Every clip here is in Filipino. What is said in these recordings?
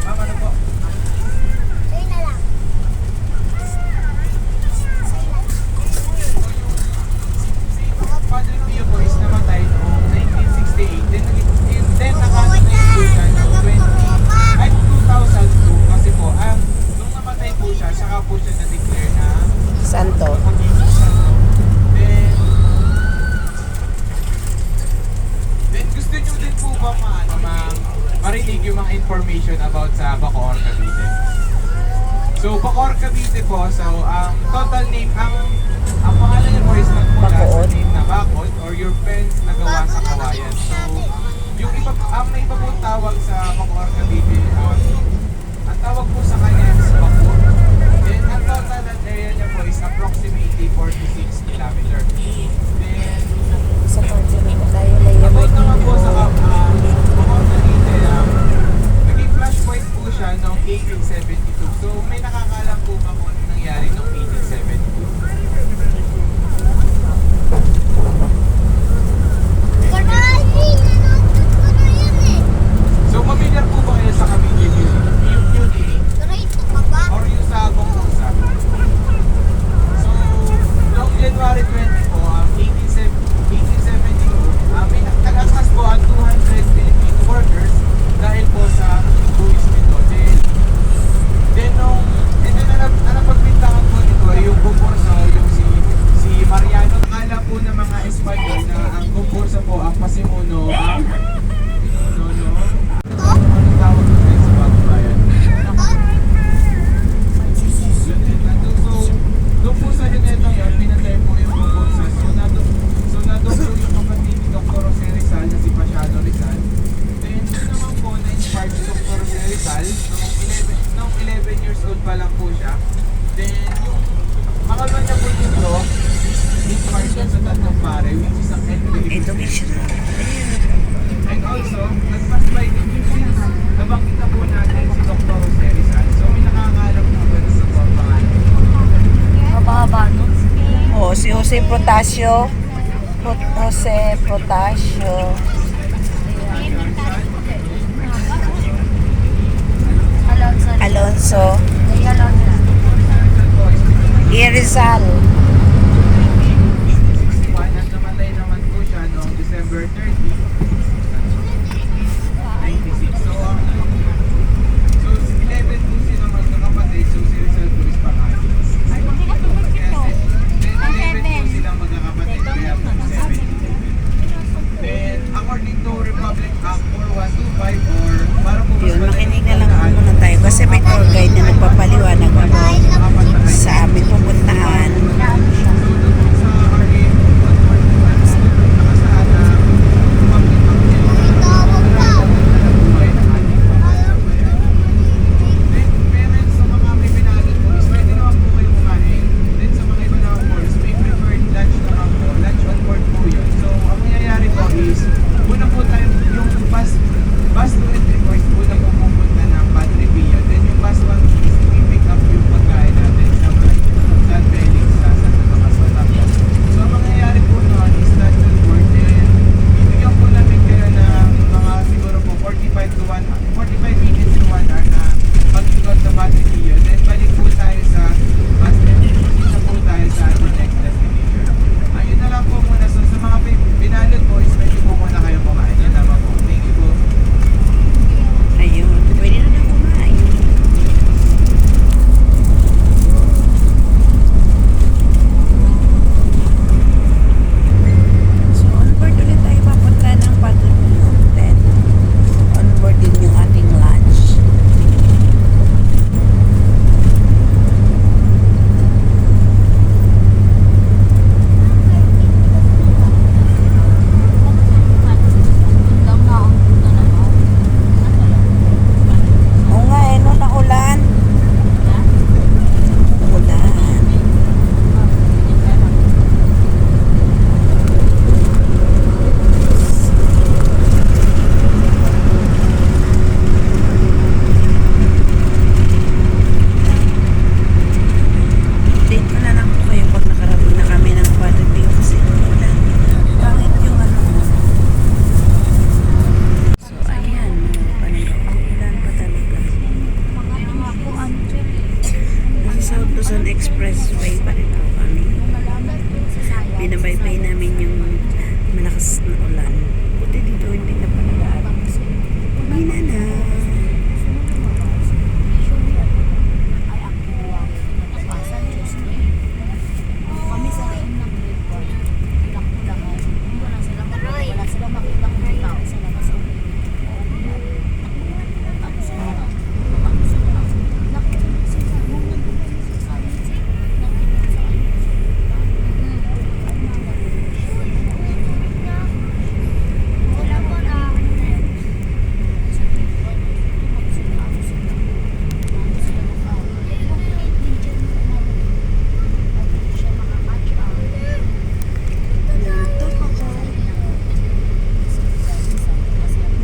Ma'am, ano po? Sa'yo na lang. Padre Pio po is namatay noong 1968. Then nakasunod po siya noong 2002 kasi po, nung namatay po siya, saka po siya na-declare na Santo. magiging santo. Then gusto nyo din po ba marinig yung mga information about sa Bacoor, Cavite? So, Bacoor, Cavite po, so total name, ang pangalan niya po is nagmula sa name na Bacol or your parents na gawa sa kawayan. So, yung iba, may iba pong tawag sa Bacoor, Cavite, ang tawag po sa kanya is Bacoor. Then, ang total land area niya po is approximately 46 kilometer. Then, Sa Pagdino tayo about layo. naman po sa Bacoor, Cavite, naging flashpoint po siya noong 1872. So, may nakakalam po ba kung ano nangyari noong 1872? So, familiar po ba kayo sa Cavite Mutiny? Or yung sa Gongsa? So, noong January 20 po, 1872, may nagtagasas po ang 200 Filipino workers dahil po sa buwis nito. Then napagbintangan po nito ay yung Gomborsa, yung si Mariano. Akala po ng mga Espanyol na ang Gomborsa po ang pasimuno ang ano tawag nito sa Bagubayan? So, doon po sa Luneta yun, pinatay po yung Gomborsa. So, nandun po yung kapatid ni Dr. Jose Rizal na si Pasiano Rizal. Then, yun naman po na-inspired si Dr. Jose Rizal noong 11 years old pa lang po siya. Then, yung makalman niya po dito, inspired siya sa tatlong pare, which is ang Education. and also, nag-pass by din yung nabanggit na po natin si Dr. Jose Rizal. So, may nakakalam po ba sa pangalan? Mababa, no? Oh, si Jose Protasio. Jose Protasio. Alonso. Irizal. 1861 at namatay naman po siya noong December 30, 96. So, 11 po sila magkakapatid. So, si Rizal po is pangalan. Then, 11 po sila magkakapatid. Kaya po 77. Then, according to Republic Act 4125 or para po Yun, makinig na lang muna tayo kasi may tour guide na nagpapaliwanag about sa aming pupuntahan. Bus to and request po na pupunta ng Padre Pio. Then yung bus 1 is pick up yung pagkain natin sa expressway pa rin po kami. Binabaybay namin yung malakas na ulan. Buti dito hindi na palagaan. Umina na.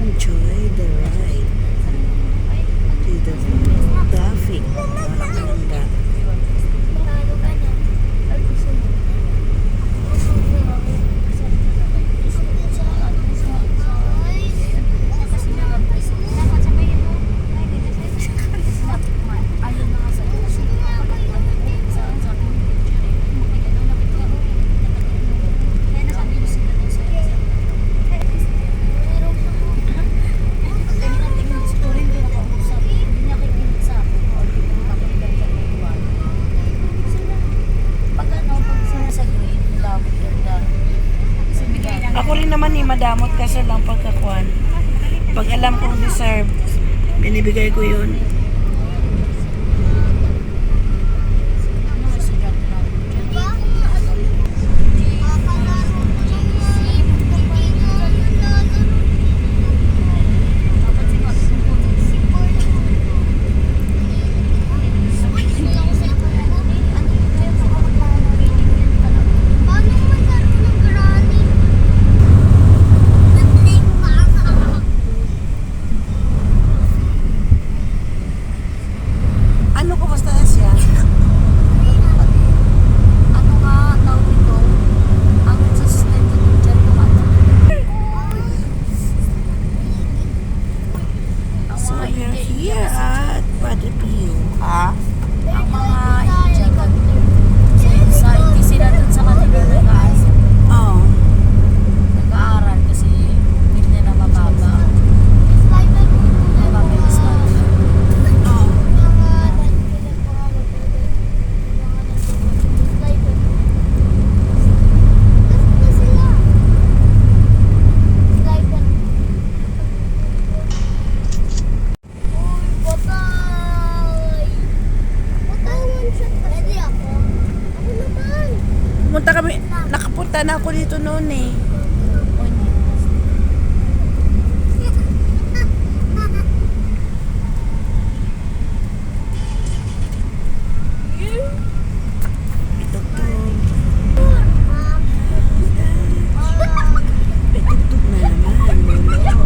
Enjoy the ride. To the traffic. Napakaganda. Ako rin naman madamot kasi lang pagkakuan. Pag alam kong deserve, binibigay ko yun. Ano ko basta siya? Ano nga tawag ito? Ang sustento ng dyan ko So we're here at Padipio. Ha? ang mga Indian sa ITC na dun sa kanila Oo. nag-aaral kasi hindi na mababa. Mababa yung standard. Oo. Punta kami, nakapunta na ako dito noon eh. Bitugtog. Bitugtog na naman, lolo.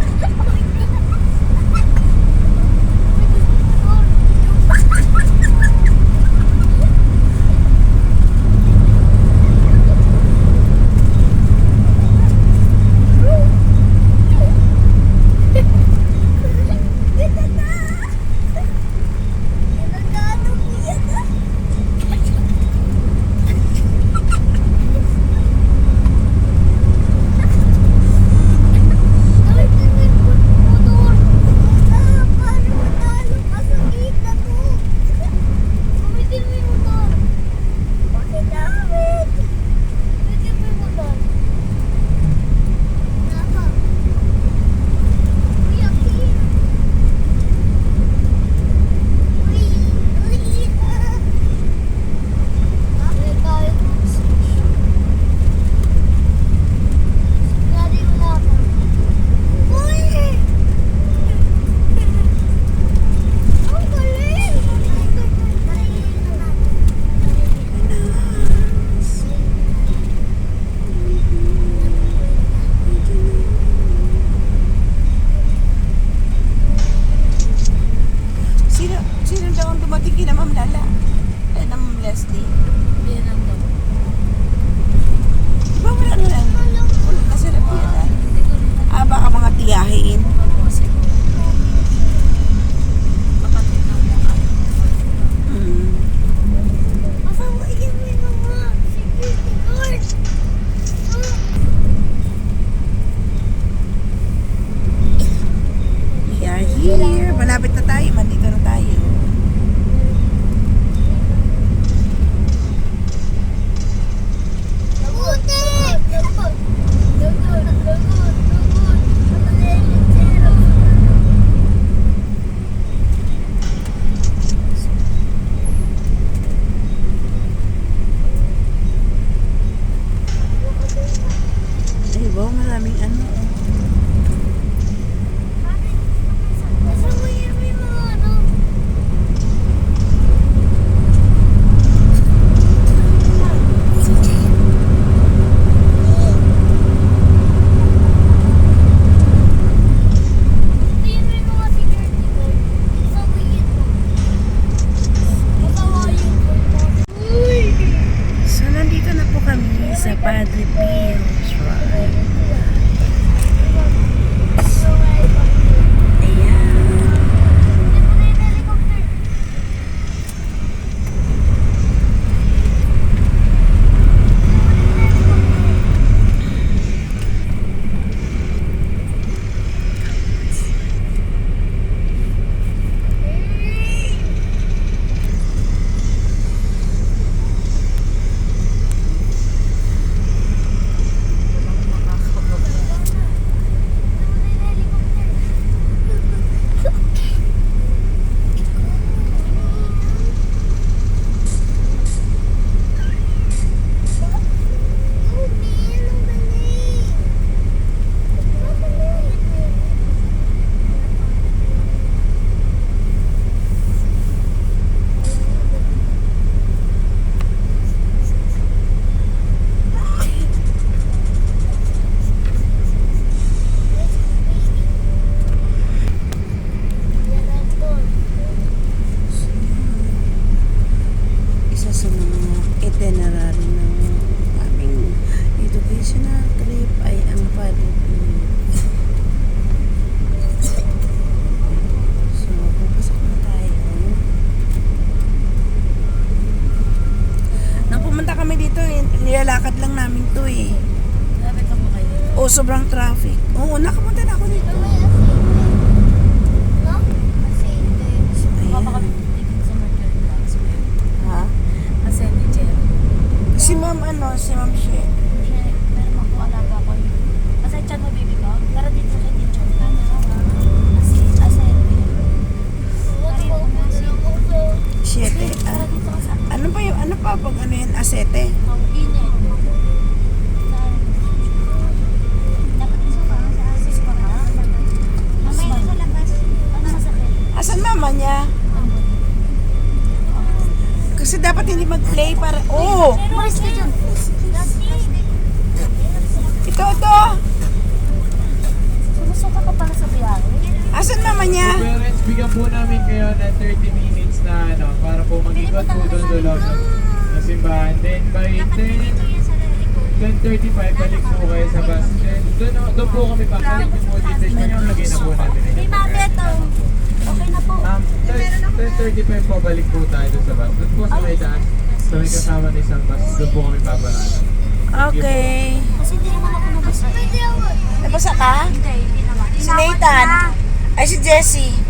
Nilalakad lang namin to eh. Grabe ka ba kayo? Oh, sobrang traffic. Oo, nakapunta na ako dito. Baka kami titigil sa Mercury Max. Ha? Kasi ni Jer. Si ma'am si ma'am She. Meron ako alaga ko. Kasi chan mo baby ko. Tara dito sa teacher. Kasi asente. Siete. Tara Ah. dito ka sa Ano pa pag ano yan? Asete? ang init. Dapat isa pa sa asis pa ka. Mamaya sa labas. Ano masakit? Asan mama niya? Kasi dapat hindi mag-play para... Oh! Maris ka dyan. Ito. Sumusuka ka pala sa biyahe. Asan mama niya? Parents, bigyan po namin kayo ng 30 minutes na para po mag-ikot po doon sa loob ng simbahan. Then by 10:35 balik po kayo sa bus. Then doon po kami papalik po dito. Lagay na po natin. Hey, mami, ito. Okay na po. 10:35 po balik po tayo doon sa bus. Doon po sa may taas. Sa may kasama ng isang bus. Doon po kami paparada. Okay. Kasi hindi naman ako nabasa. Nabasa ka? Hindi naman. Si Nathan. Ay, si Jessie.